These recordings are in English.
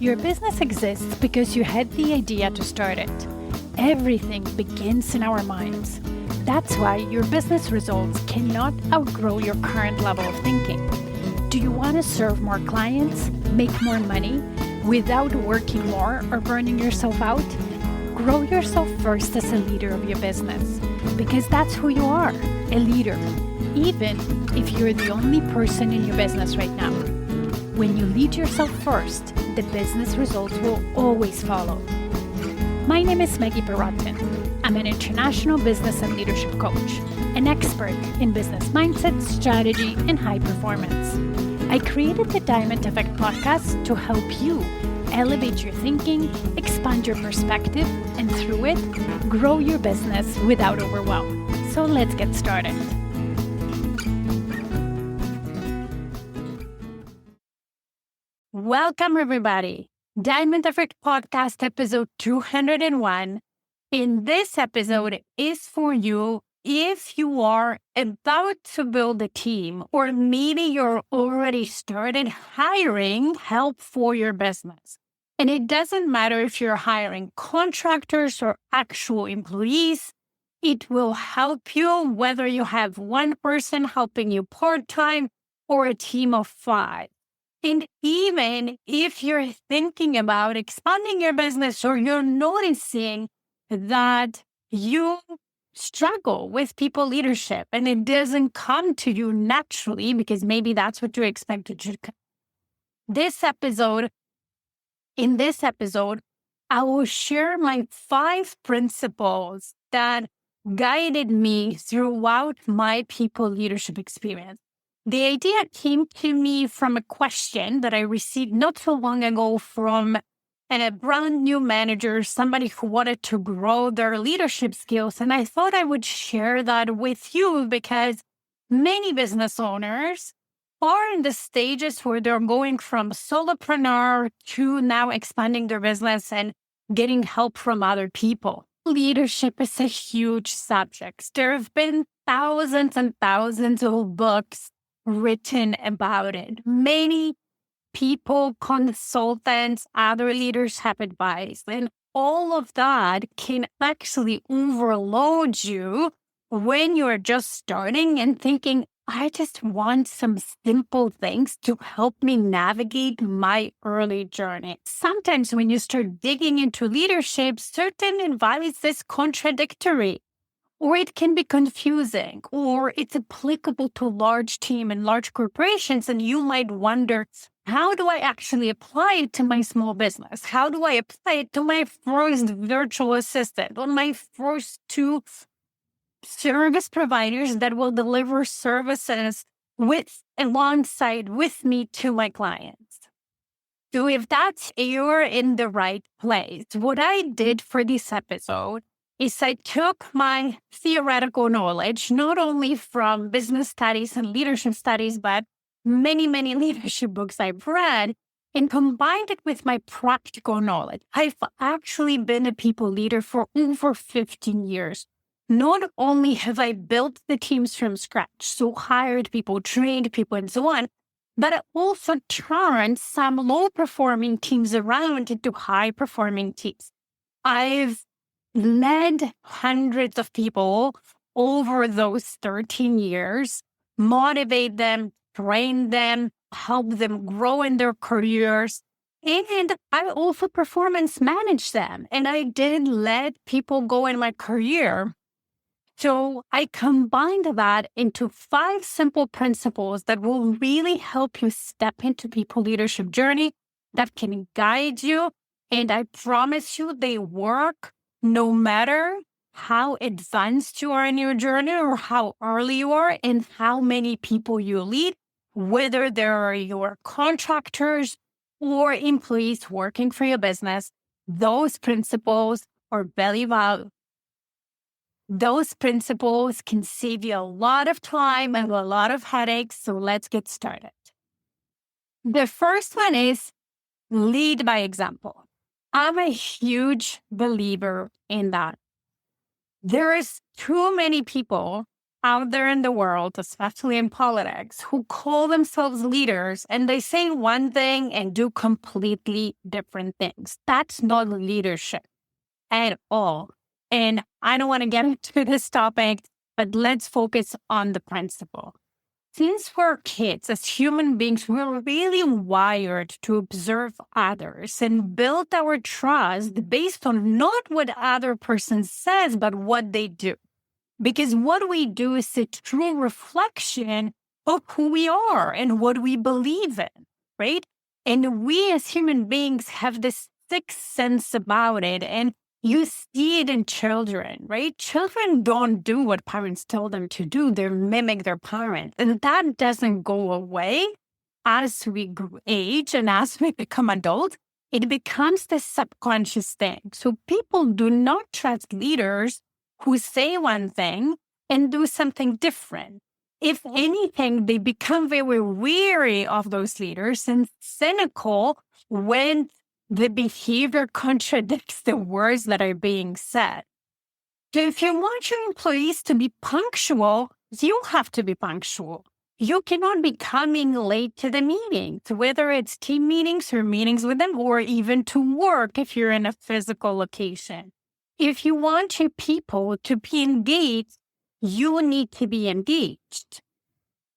Your business exists because you had the idea to start it. Everything begins in our minds. That's why your business results cannot outgrow your current level of thinking. Do you want to serve more clients, make more money, without working more or burning yourself out? Grow yourself first as a leader of your business, because that's who you are, a leader, even if you're the only person in your business right now. When you lead yourself first, the business results will always follow. My name is Maggie Perrotin. I'm an international business and leadership coach, an expert in business mindset, strategy, and high performance. I created the Diamond Effect podcast to help you elevate your thinking, expand your perspective, and through it, grow your business without overwhelm. So let's get started. Welcome, everybody. Diamond Effect Podcast episode 201. In this episode is for you if you are about to build a team, or maybe you're already started hiring help for your business. And it doesn't matter if you're hiring contractors or actual employees. It will help you whether you have one person helping you part-time or a team of 5. And even if you're thinking about expanding your business, or you're noticing that you struggle with people leadership and it doesn't come to you naturally because maybe that's what you expected to come. In this episode, I will share my 5 principles that guided me throughout my people leadership experience. The idea came to me from a question that I received not so long ago from a brand new manager, somebody who wanted to grow their leadership skills. And I thought I would share that with you because many business owners are in the stages where they're going from solopreneur to now expanding their business and getting help from other people. Leadership is a huge subject. There have been thousands and thousands of books written about it. Many people, consultants, other leaders have advice, and all of that can actually overload you when you're just starting and thinking, I just want some simple things to help me navigate my early journey. Sometimes when you start digging into leadership, certain advice is contradictory, or it can be confusing, or it's applicable to large team and large corporations. And you might wonder, how do I actually apply it to my small business? How do I apply it to my first virtual assistant, or my first 2 service providers that will deliver services alongside with me to my clients? So if that's you're in the right place, what I did for this episode is I took my theoretical knowledge, not only from business studies and leadership studies, but many, many leadership books I've read, and combined it with my practical knowledge. I've actually been a people leader for over 15 years. Not only have I built the teams from scratch, so hired people, trained people, and so on, but I also turned some low-performing teams around into high-performing teams. I've led hundreds of people over those 13 years, motivate them, train them, help them grow in their careers. And I also performance manage them. And I did let people go in my career. So I combined that into 5 simple principles that will really help you step into people leadership journey, that can guide you. And I promise you they work no matter how advanced you are in your journey, or how early you are, and how many people you lead, whether they're your contractors or employees working for your business. Those principles are very valuable. Those principles can save you a lot of time and a lot of headaches. So let's get started. The first one is lead by example. I'm a huge believer in that. There is too many people out there in the world, especially in politics, who call themselves leaders and they say one thing and do completely different things. That's not leadership at all. And I don't want to get into this topic, but let's focus on the principle. Since we're kids, as human beings, we're really wired to observe others and build our trust based on not what other person says, but what they do. Because what we do is a true reflection of who we are and what we believe in, right? And we as human beings have this sixth sense about it. And you see it in children, right? Children don't do what parents tell them to do. They mimic their parents. And that doesn't go away as we age and as we become adults. It becomes the subconscious thing. So people do not trust leaders who say one thing and do something different. If anything, they become very weary of those leaders and cynical when the behavior contradicts the words that are being said. So if you want your employees to be punctual, you have to be punctual. You cannot be coming late to the meetings, whether it's team meetings or meetings with them, or even to work if you're in a physical location. If you want your people to be engaged, you need to be engaged.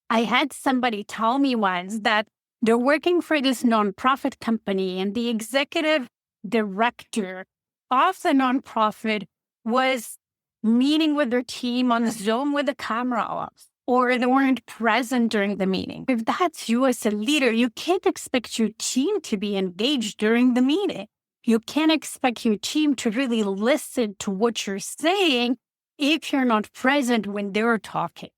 I had somebody tell me once that they're working for this nonprofit company, and the executive director of the nonprofit was meeting with their team on Zoom with the camera off, or they weren't present during the meeting. If that's you as a leader, you can't expect your team to be engaged during the meeting. You can't expect your team to really listen to what you're saying if you're not present when they're talking.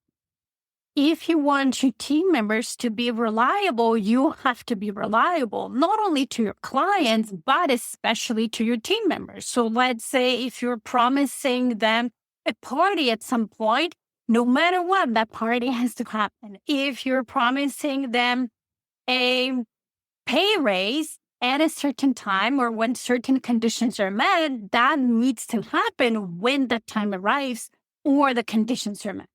If you want your team members to be reliable, you have to be reliable, not only to your clients, but especially to your team members. So let's say if you're promising them a party at some point, no matter what, that party has to happen. If you're promising them a pay raise at a certain time or when certain conditions are met, that needs to happen when that time arrives or the conditions are met.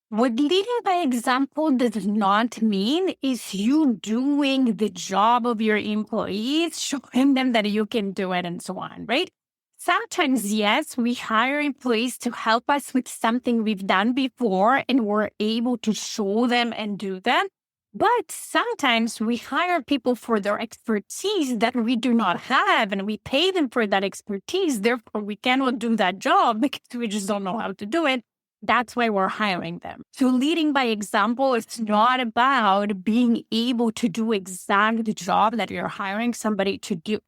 What leading by example does not mean is you doing the job of your employees, showing them that you can do it and so on, right? Sometimes, yes, we hire employees to help us with something we've done before and we're able to show them and do that. But sometimes we hire people for their expertise that we do not have, and we pay them for that expertise. Therefore, we cannot do that job because we just don't know how to do it. That's why we're hiring them. So leading by example, it's not about being able to do exactly the job that you're hiring somebody to do,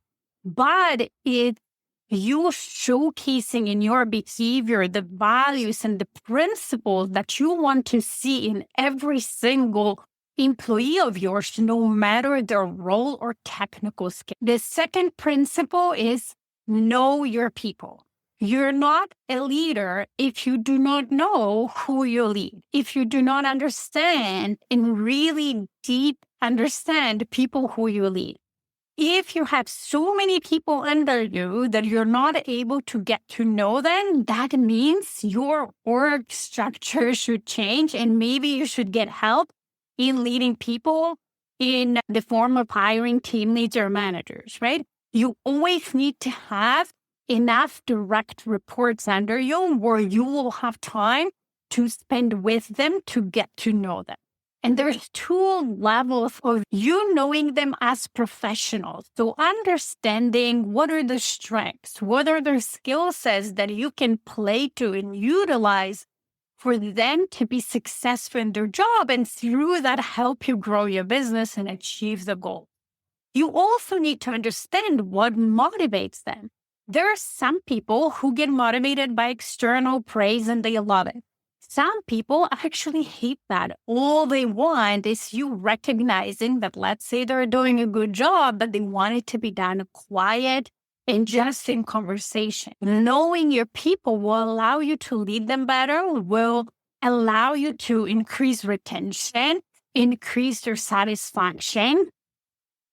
but it's you showcasing in your behavior the values and the principles that you want to see in every single employee of yours, no matter their role or technical skill. The second principle is know your people. You're not a leader if you do not know who you lead, if you do not understand and really deep understand people who you lead. If you have so many people under you that you're not able to get to know them, that means your org structure should change, and maybe you should get help in leading people in the form of hiring team leads or managers, right? You always need to have enough direct reports under you where you will have time to spend with them to get to know them. And there's two levels of you knowing them as professionals. So understanding what are the strengths, what are their skill sets that you can play to and utilize for them to be successful in their job, and through that help you grow your business and achieve the goal. You also need to understand what motivates them. There are some people who get motivated by external praise and they love it. Some people actually hate that. All they want is you recognizing that, let's say they're doing a good job, but they want it to be done quiet and just in conversation. Knowing your people will allow you to lead them better, will allow you to increase retention, increase their satisfaction,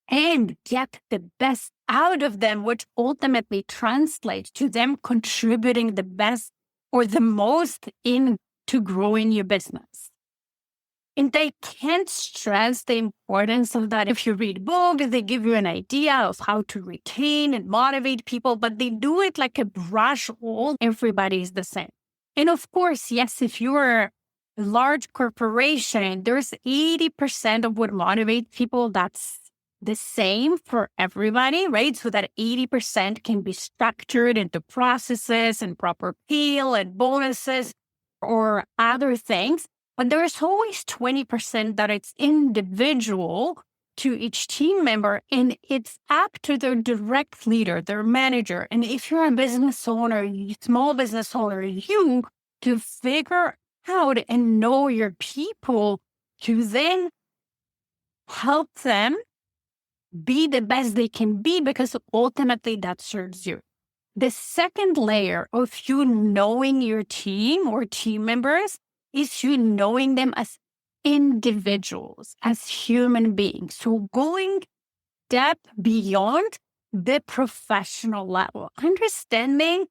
and get the best out of them, which ultimately translates to them contributing the best or the most into to grow in your business. And I can't stress the importance of that. If you read books, they give you an idea of how to retain and motivate people, but they do it like a brush all. Everybody is the same. And of course, yes, if you're a large corporation, there's 80% of what motivates people that's the same for everybody, right? So that 80% can be structured into processes and proper pay and bonuses or other things. But there's always 20% that it's individual to each team member, and it's up to their direct leader, their manager. And if you're a business owner, small business owner, you to figure out and know your people to then help them be the best they can be, because ultimately that serves you. The second layer of you knowing your team or team members is you knowing them as individuals, as human beings. So going step beyond the professional level, understanding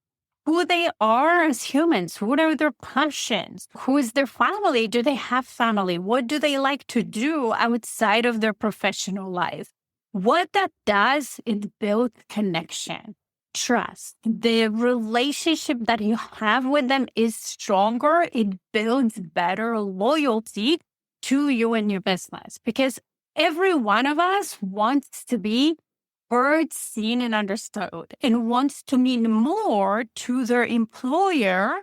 who they are as humans, what are their passions, who is their family, do they have family, what do they like to do outside of their professional life. What that does is build connection, trust. The relationship that you have with them is stronger. It builds better loyalty to you and your business, because every one of us wants to be heard, seen, and understood, and wants to mean more to their employer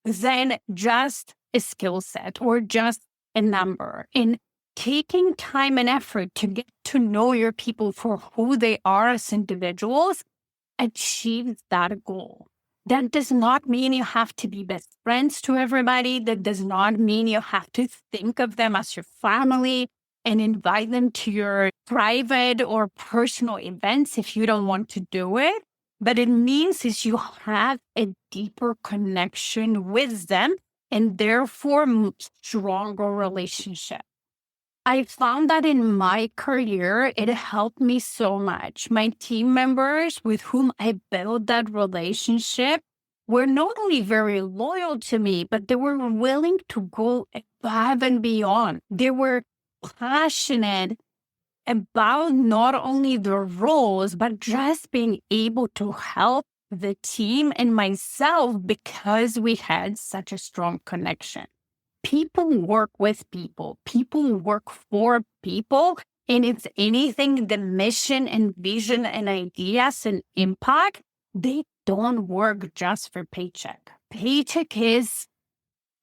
than just a skill set or just a number. And taking time and effort to get to know your people for who they are as individuals achieves that goal. That does not mean you have to be best friends to everybody. That does not mean you have to think of them as your family and invite them to your private or personal events if you don't want to do it. But it means is you have a deeper connection with them and therefore stronger relationship. I found that in my career, it helped me so much. My team members with whom I built that relationship were not only very loyal to me, but they were willing to go above and beyond. They were passionate about not only their roles, but just being able to help the team and myself because we had such a strong connection. People work with people. People work for people. And if anything, the mission and vision and ideas and impact, they don't work just for paycheck. Paycheck is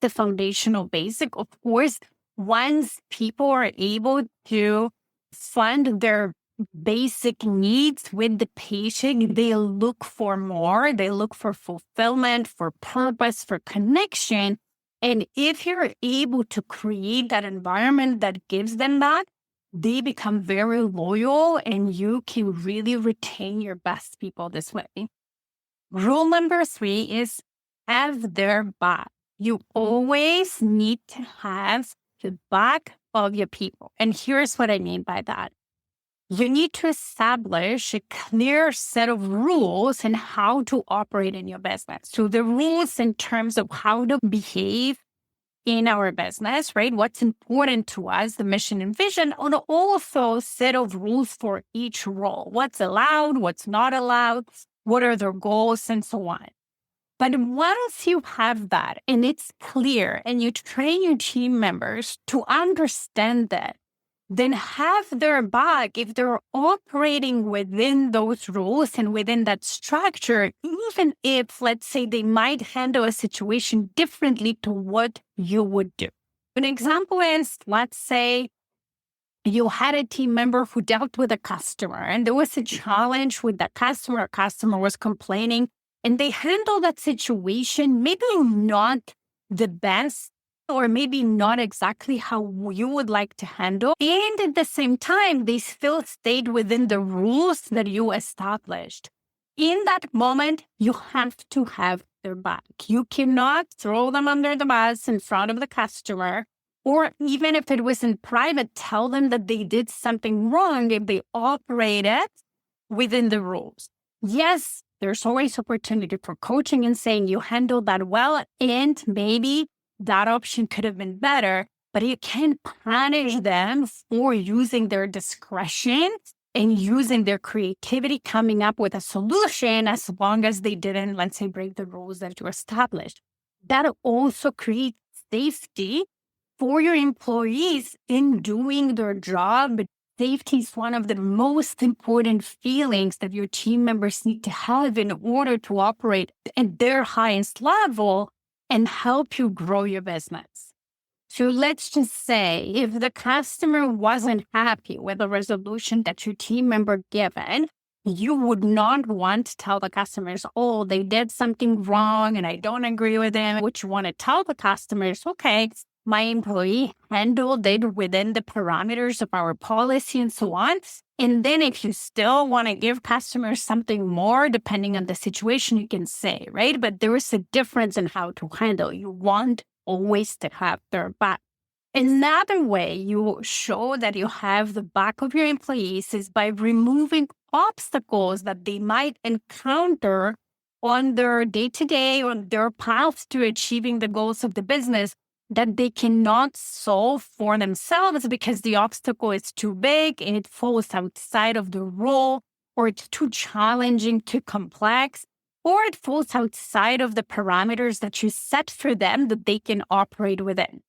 the foundational basic. Of course, once people are able to fund their basic needs with the paycheck, they look for more. They look for fulfillment, for purpose, for connection. And if you're able to create that environment that gives them that, they become very loyal and you can really retain your best people this way. Rule number 3 is have their back. You always need to have the back of your people. And here's what I mean by that. You need to establish a clear set of rules and how to operate in your business. So the rules in terms of how to behave in our business, right? What's important to us, the mission and vision, and also a set of rules for each role. What's allowed, what's not allowed, what are their goals, and so on. But once you have that and it's clear and you train your team members to understand that, then have their back if they're operating within those rules and within that structure, even if, let's say, they might handle a situation differently to what you would do. An example is, let's say, you had a team member who dealt with a customer and there was a challenge with that customer. A customer was complaining and they handled that situation, maybe not the best, or maybe not exactly how you would like to handle. And at the same time, they still stayed within the rules that you established. In that moment, you have to have their back. You cannot throw them under the bus in front of the customer, or even if it was in private, tell them that they did something wrong if they operated within the rules. Yes, there's always opportunity for coaching and saying you handled that well, and maybe that option could have been better, but you can't punish them for using their discretion and using their creativity coming up with a solution as long as they didn't, let's say, break the rules that you established. That also creates safety for your employees in doing their job. Safety is one of the most important feelings that your team members need to have in order to operate at their highest level and help you grow your business. So let's just say if the customer wasn't happy with the resolution that your team member given, you would not want to tell the customers, oh, they did something wrong and I don't agree with them. What you want to tell the customers, okay, my employee handled it within the parameters of our policy and so on. And then if you still want to give customers something more, depending on the situation, you can say, right? But there is a difference in how to handle. You want always to have their back. Another way you show that you have the back of your employees is by removing obstacles that they might encounter on their day-to-day, on their path to achieving the goals of the business that they cannot solve for themselves because the obstacle is too big and it falls outside of the role, or it's too challenging, too complex, or it falls outside of the parameters that you set for them that they can operate within.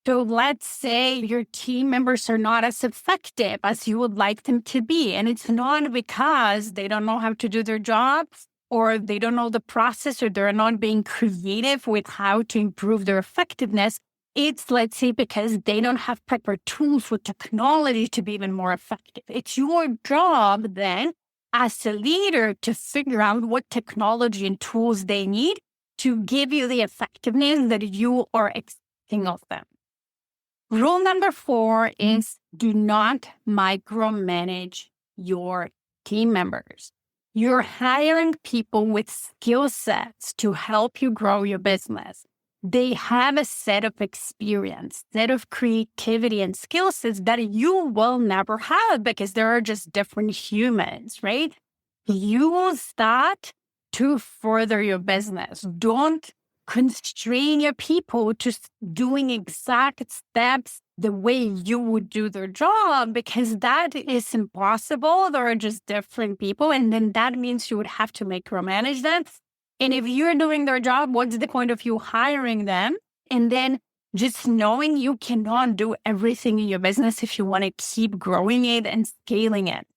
So let's say your team members are not as effective as you would like them to be. And it's not because they don't know how to do their job or they don't know the process or they're not being creative with how to improve their effectiveness. It's, let's say, because they don't have proper tools with technology to be even more effective. It's your job then as a leader to figure out what technology and tools they need to give you the effectiveness that you are expecting of them. Rule number 4 is do not micromanage your team members. You're hiring people with skill sets to help you grow your business. They have a set of experience, set of creativity and skill sets that you will never have because there are just different humans, right? Use that to further your business. Don't constrain your people to doing exact steps the way you would do their job, because that is impossible. There are just different people. And then that means you would have to micromanage them. And if you're doing their job, what's the point of you hiring them? And then just knowing you cannot do everything in your business if you want to keep growing it and scaling it.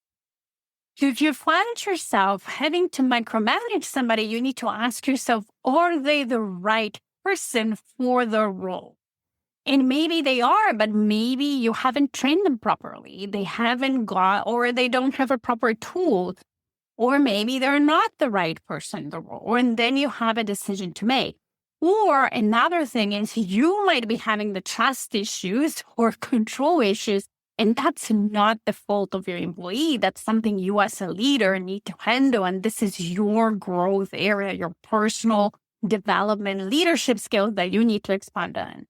So if you find yourself having to micromanage somebody, you need to ask yourself, are they the right person for the role? And maybe they are, but maybe you haven't trained them properly. They haven't got, or they don't have a proper tool, or maybe they're not the right person in the role. And then you have a decision to make. Or another thing is you might be having the trust issues or control issues, and that's not the fault of your employee. That's something you as a leader need to handle. And this is your growth area, your personal development, leadership skills that you need to expand on.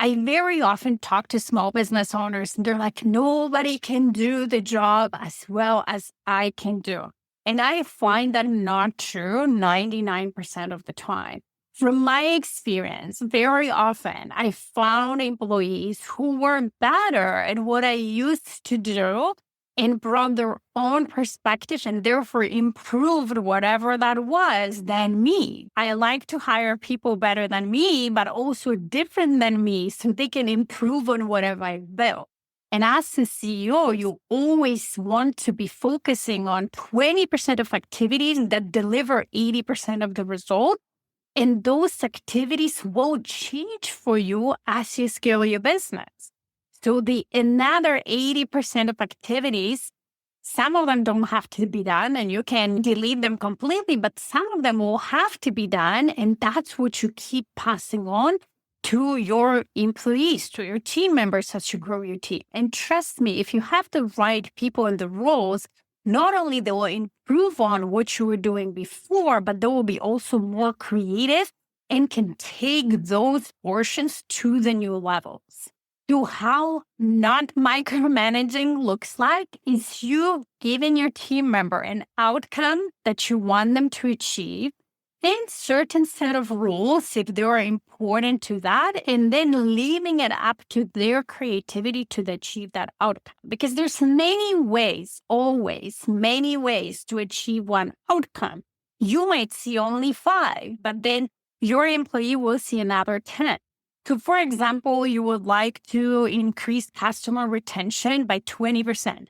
I very often talk to small business owners and they're like, nobody can do the job as well as I can do. And I find that not true 99% of the time. From my experience, very often I found employees who were better at what I used to do and brought their own perspective and therefore improved whatever that was than me. I like to hire people better than me, but also different than me so they can improve on whatever I built. And as a CEO, you always want to be focusing on 20% of activities that deliver 80% of the result. And those activities will change for you as you scale your business. So the another 80% of activities, some of them don't have to be done and you can delete them completely, but some of them will have to be done. And that's what you keep passing on to your employees, to your team members as you grow your team. And trust me, if you have the right people in the roles, not only they will improve on what you were doing before, but they will be also more creative and can take those portions to the new levels. So how not micromanaging looks like is you giving your team member an outcome that you want them to achieve within certain set of rules if they are important to that, and then leaving it up to their creativity to achieve that outcome. Because there's many ways, always many ways to achieve one outcome. You might see only 5, but then your employee will see another 10. So, for example, you would like to increase customer retention by 20%,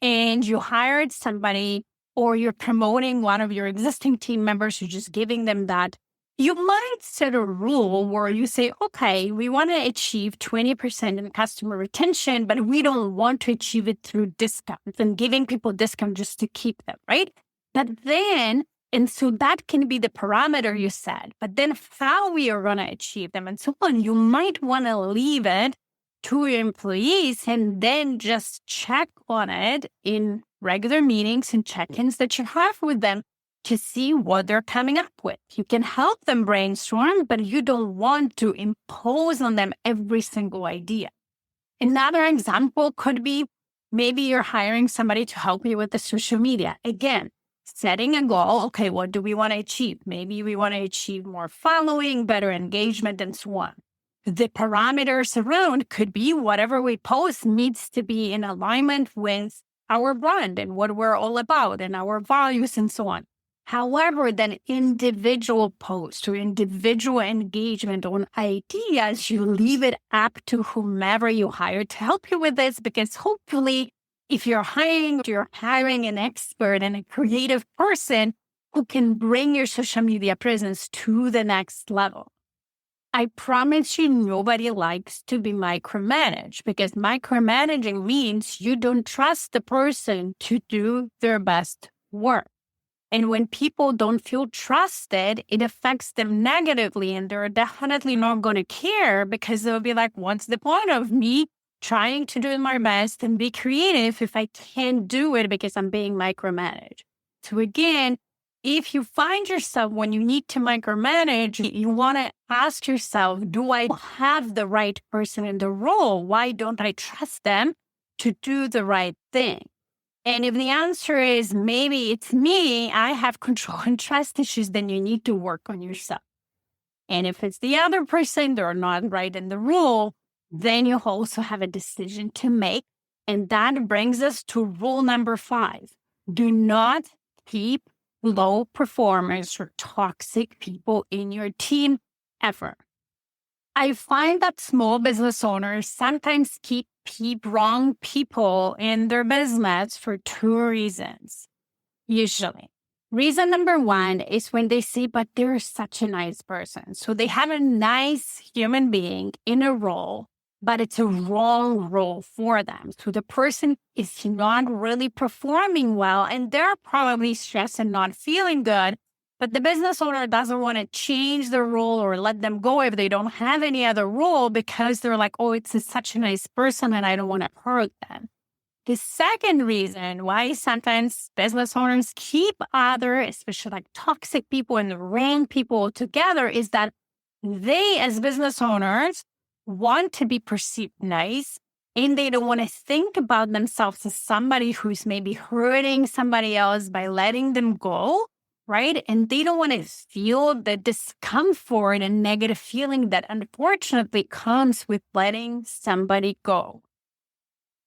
and you hired somebody, or you're promoting one of your existing team members, you're just giving them that. You might set a rule where you say, okay, we want to achieve 20% in customer retention, but we don't want to achieve it through discounts and giving people discounts just to keep them, right? But then, and so that can be the parameter you set, but then how we are going to achieve them and so on, you might want to leave it to your employees and then just check on it in regular meetings and check-ins that you have with them to see what they're coming up with. You can help them brainstorm, but you don't want to impose on them every single idea. Another example could be maybe you're hiring somebody to help you with the social media. Again, setting a goal. Okay, what do we want to achieve? Maybe we want to achieve more following, better engagement, and so on. The parameters around could be whatever we post needs to be in alignment with our brand and what we're all about and our values and so on. However, then individual posts or individual engagement on ideas, you leave it up to whomever you hire to help you with this, because hopefully if you're hiring an expert and a creative person who can bring your social media presence to the next level. I promise you, nobody likes to be micromanaged, because micromanaging means you don't trust the person to do their best work. And when people don't feel trusted, it affects them negatively, and they're definitely not going to care, because they'll be like, what's the point of me trying to do my best and be creative if I can't do it because I'm being micromanaged? So again, if you find yourself when you need to micromanage, you want to ask yourself, do I have the right person in the role? Why don't I trust them to do the right thing? And if the answer is maybe it's me, I have control and trust issues, then you need to work on yourself. And if it's the other person, they're not right in the role, then you also have a decision to make. And that brings us to rule number 5. Do not keep low performers or toxic people in your team ever. I find that small business owners sometimes keep wrong people in their business for 2 reasons, usually. Reason number 1 is when they see, but they're such a nice person. So they have a nice human being in a role, but it's a wrong role for them. So the person is not really performing well, and they're probably stressed and not feeling good. But the business owner doesn't want to change the role or let them go if they don't have any other role, because they're like, oh, such a nice person and I don't want to hurt them. The second reason why sometimes business owners keep other, especially like toxic people and the wrong people together, is that they, as business owners, want to be perceived nice, and they don't want to think about themselves as somebody who's maybe hurting somebody else by letting them go, right? And they don't want to feel the discomfort and negative feeling that unfortunately comes with letting somebody go.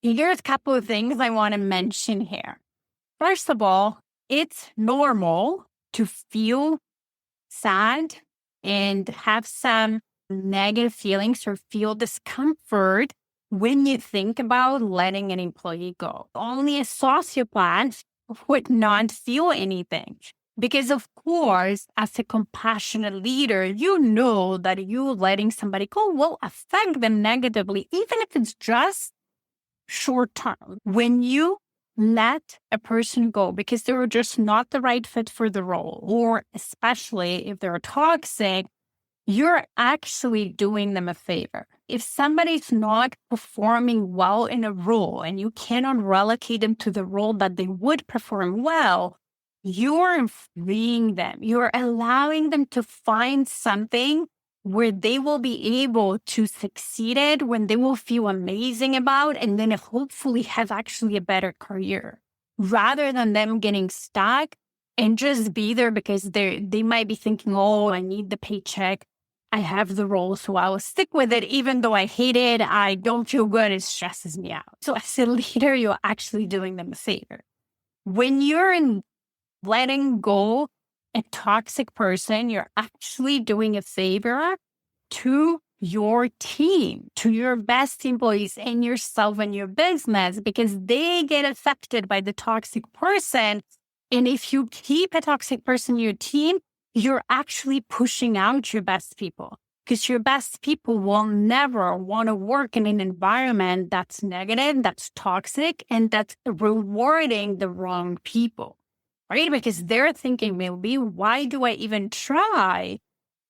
Here's a couple of things I want to mention here. First of all, it's normal to feel sad and have some negative feelings or feel discomfort when you think about letting an employee go. Only a sociopath would not feel anything. Because of course, as a compassionate leader, you know that you letting somebody go will affect them negatively, even if it's just short term. When you let a person go because they were just not the right fit for the role, or especially if they're toxic, you're actually doing them a favor. If somebody's not performing well in a role and you cannot relocate them to the role that they would perform well, you're freeing them. You're allowing them to find something where they will be able to succeed at, when they will feel amazing about, and then hopefully have actually a better career, rather than them getting stuck and just be there because they might be thinking, oh, I need the paycheck. I have the role, so I will stick with it. Even though I hate it, I don't feel good. It stresses me out. So as a leader, you're actually doing them a favor. When you're letting go a toxic person, you're actually doing a favor to your team, to your best employees and yourself and your business, because they get affected by the toxic person. And if you keep a toxic person in your team, you're actually pushing out your best people, because your best people will never want to work in an environment that's negative, that's toxic, and that's rewarding the wrong people, right? Because they're thinking, maybe, why do I even try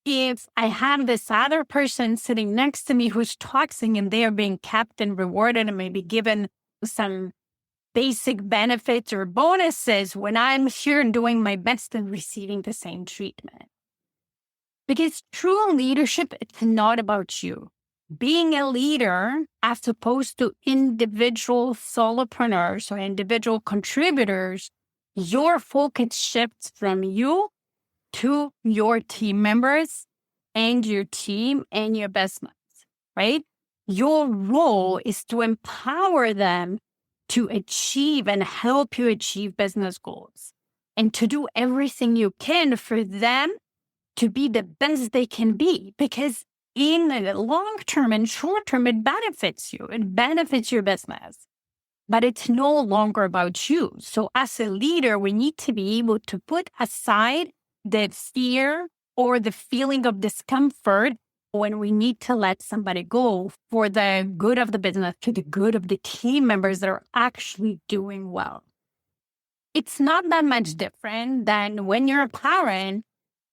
if I have this other person sitting next to me who's toxic and they are being kept and rewarded and maybe given some basic benefits or bonuses when I'm here and doing my best and receiving the same treatment? Because true leadership, it's not about you. Being a leader, as opposed to individual solopreneurs or individual contributors, your focus shifts from you to your team members and your team and your business, right? Your role is to empower them to achieve and help you achieve business goals, and to do everything you can for them to be the best they can be. Because in the long term and short term, it benefits you. It benefits your business. But it's no longer about you. So as a leader, we need to be able to put aside the fear or the feeling of discomfort when we need to let somebody go for the good of the business, to the good of the team members that are actually doing well. It's not that much different than when you're a parent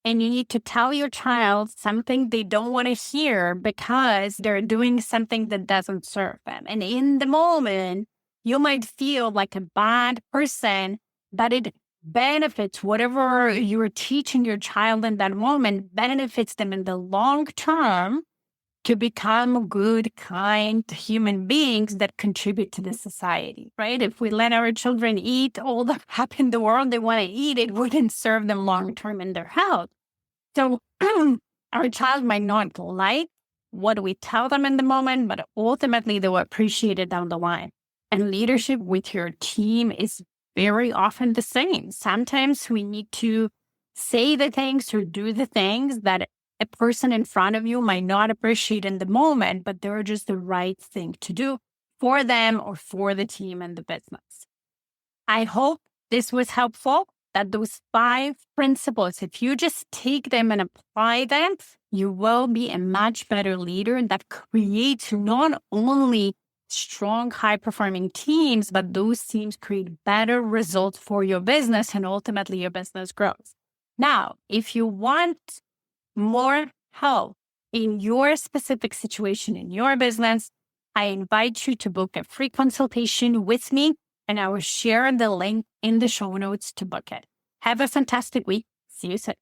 and you need to tell your child something they don't want to hear because they're doing something that doesn't serve them. And in the moment, you might feel like a bad person, but it benefits whatever you're teaching your child in that moment, benefits them in the long term to become good, kind human beings that contribute to the society, right? If we let our children eat all the crap in the world they want to eat, it wouldn't serve them long term in their health. So our child might not like what we tell them in the moment, but ultimately they will appreciate it down the line. And leadership with your team is very often the same. Sometimes we need to say the things or do the things that a person in front of you might not appreciate in the moment, but they're just the right thing to do for them or for the team and the business. I hope this was helpful, that those 5 principles, if you just take them and apply them, you will be a much better leader that creates not only strong, high-performing teams, but those teams create better results for your business, and ultimately your business grows. Now, if you want more help in your specific situation in your business, I invite you to book a free consultation with me, and I will share the link in the show notes to book it. Have a fantastic week. See you soon.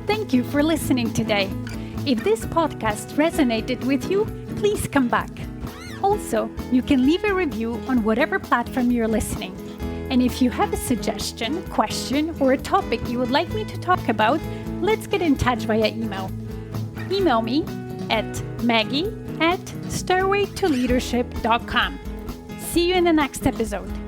Thank you for listening today. If this podcast resonated with you, please come back. Also, you can leave a review on whatever platform you're listening. And if you have a suggestion, question, or a topic you would like me to talk about, let's get in touch via email. Email me at maggie@stairwaytoleadership.com. See you in the next episode.